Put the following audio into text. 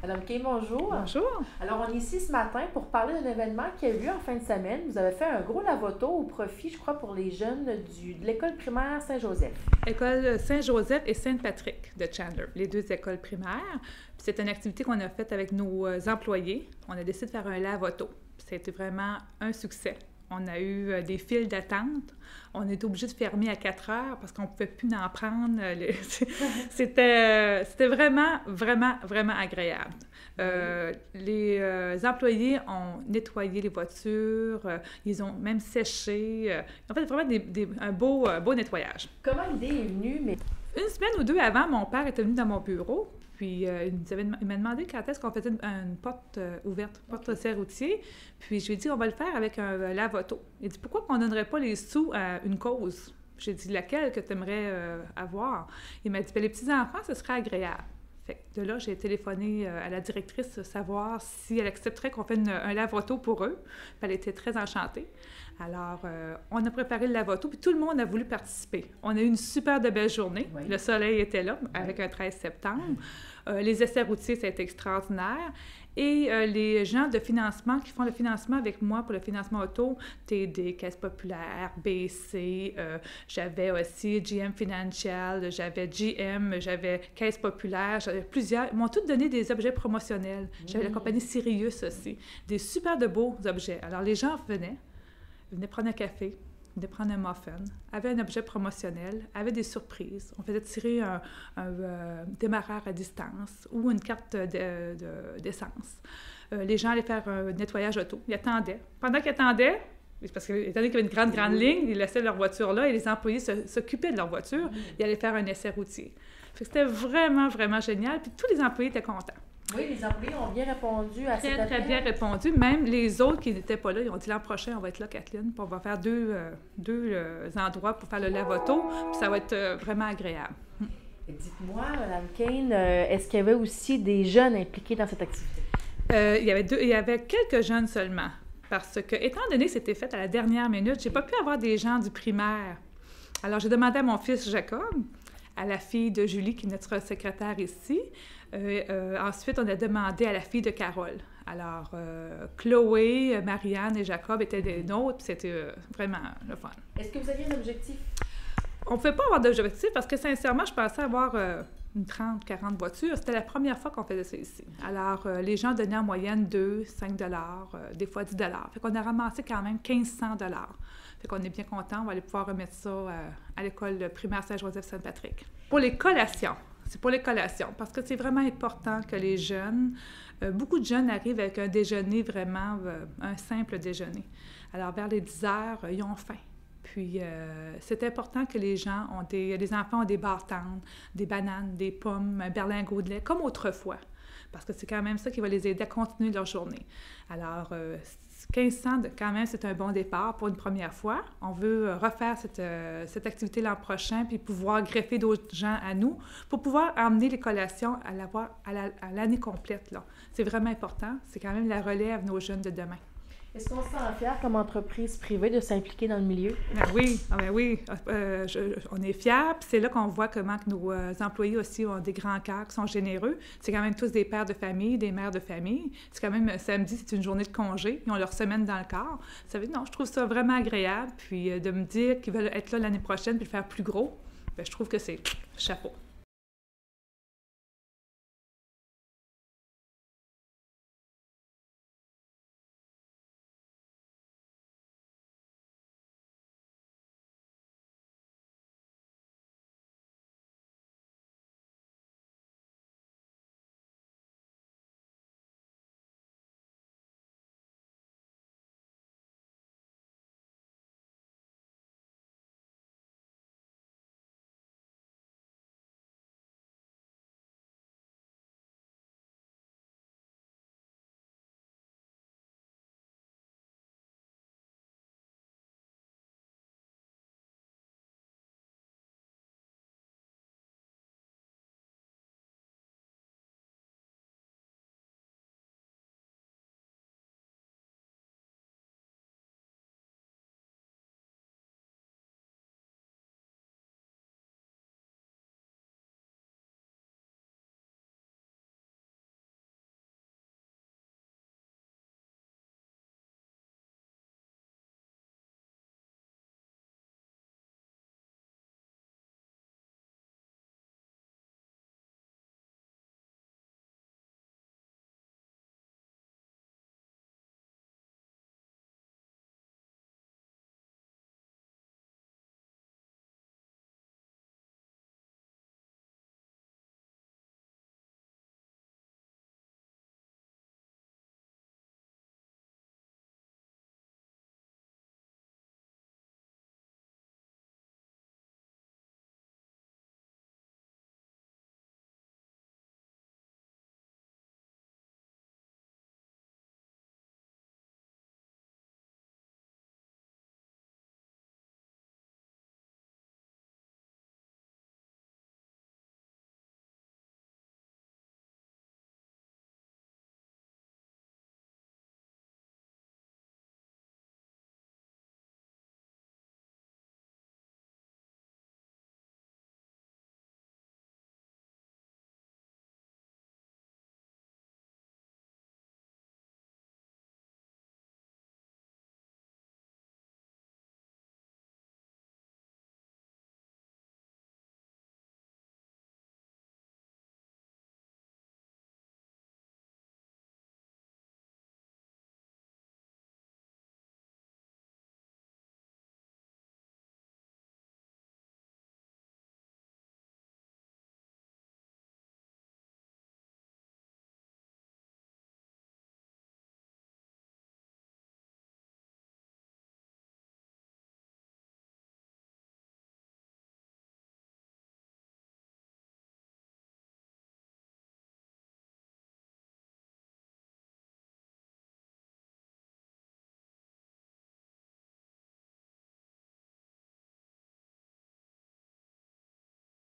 Madame Kay, bonjour. Bonjour. Alors, on est ici ce matin pour parler d'un événement qui a eu lieu en fin de semaine. Vous avez fait un gros lavoto au profit, je crois, pour les jeunes de l'école primaire Saint-Joseph. École Saint-Joseph et Sainte-Patrick de Chandler, les deux écoles primaires. Puis c'est une activité qu'on a faite avec nos employés. On a décidé de faire un lavoto. C'était vraiment un succès. On a eu des files d'attente. On était obligé de fermer à 4 heures parce qu'on ne pouvait plus en prendre. C'était vraiment agréable. Les employés ont nettoyé les voitures, ils ont même séché. En fait, vraiment un beau nettoyage. Comment l'idée est venue? Une semaine ou deux avant, mon père était venu dans mon bureau. Puis, il m'a demandé quand est-ce qu'on faisait une porte ouverte, porte serroutier. Puis, je lui ai dit, on va le faire avec un lave-auto. Il dit, pourquoi qu'on ne donnerait pas les sous à une cause? J'ai dit, laquelle que tu aimerais avoir? Il m'a dit, les petits-enfants, ce serait agréable. Fait que de là, j'ai téléphoné à la directrice savoir si elle accepterait qu'on fasse un lave-auto pour eux. Puis, elle était très enchantée. Alors, on a préparé le lave-auto, puis tout le monde a voulu participer. On a eu une super de belle journée. Oui. Le soleil était là, avec un 13 septembre. Les essais routiers, ça a été extraordinaire. Et les gens de financement qui font le financement avec moi pour le financement auto, TD, Caisse populaire, BC, j'avais aussi GM Financial, j'avais GM, j'avais Caisse populaire, j'avais plusieurs. Ils m'ont tous donné des objets promotionnels. J'avais la compagnie Sirius aussi. Des super de beaux objets. Alors, les gens venaient prendre un café, venaient prendre un muffin, avaient un objet promotionnel, avaient des surprises. On faisait tirer un démarreur à distance ou une carte d'essence. Les gens allaient faire un nettoyage auto. Ils attendaient. Pendant qu'ils attendaient, parce qu'étant donné qu'il y avait une grande ligne, ils laissaient leur voiture là et les employés s'occupaient de leur voiture. Ils allaient faire un essai routier. Fait que c'était vraiment génial. Puis tous les employés étaient contents. Oui, les employés ont bien répondu à cette appel. Très bien répondu. Même les autres qui n'étaient pas là, ils ont dit l'an prochain, on va être là, Kathleen, puis on va faire deux endroits pour faire le lave-auto, puis ça va être vraiment agréable. Dites-moi, Mme Kane, est-ce qu'il y avait aussi des jeunes impliqués dans cette activité? Il y avait quelques jeunes seulement, parce que, étant donné que c'était fait à la dernière minute, j'ai pas pu avoir des gens du primaire. Alors, j'ai demandé à mon fils Jacob, à la fille de Julie, qui est notre secrétaire ici. Ensuite, on a demandé à la fille de Carole. Alors, Chloé, Marianne et Jacob étaient des nôtres, puis c'était vraiment le fun. Est-ce que vous aviez un objectif? On ne pouvait pas avoir d'objectif parce que, sincèrement, je pensais avoir une 30, 40 voitures. C'était la première fois qu'on faisait ça ici. Alors, les gens donnaient en moyenne 2, 5 des fois 10 Fait qu'on a ramassé quand même 1500 Fait qu'on est bien content. On va aller pouvoir remettre ça à l'école primaire Saint-Joseph-Sainte-Patrick. Pour les collations. C'est pour les collations, parce que c'est vraiment important que les jeunes, beaucoup de jeunes arrivent avec un déjeuner vraiment, un simple déjeuner. Alors, vers les 10 heures, ils ont faim. Puis, c'est important que les enfants ont des barres-tendres, des bananes, des pommes, un berlingot de lait, comme autrefois, parce que c'est quand même ça qui va les aider à continuer leur journée. Alors, 1500, quand même, c'est un bon départ pour une première fois. On veut refaire cette activité l'an prochain puis pouvoir greffer d'autres gens à nous pour pouvoir emmener les collations à l'année complète, là. C'est vraiment important. C'est quand même la relève nos jeunes de demain. Est-ce qu'on se sent fiers comme entreprise privée de s'impliquer dans le milieu? Oui. On est fiers. Puis c'est là qu'on voit comment que nos employés aussi ont des grands cœurs, qui sont généreux. C'est quand même tous des pères de famille, des mères de famille. C'est quand même, samedi, c'est une journée de congé. Ils ont leur semaine dans le corps. Ça veut dire, non, je trouve ça vraiment agréable. Puis de me dire qu'ils veulent être là l'année prochaine puis le faire plus gros, bien, je trouve que c'est chapeau.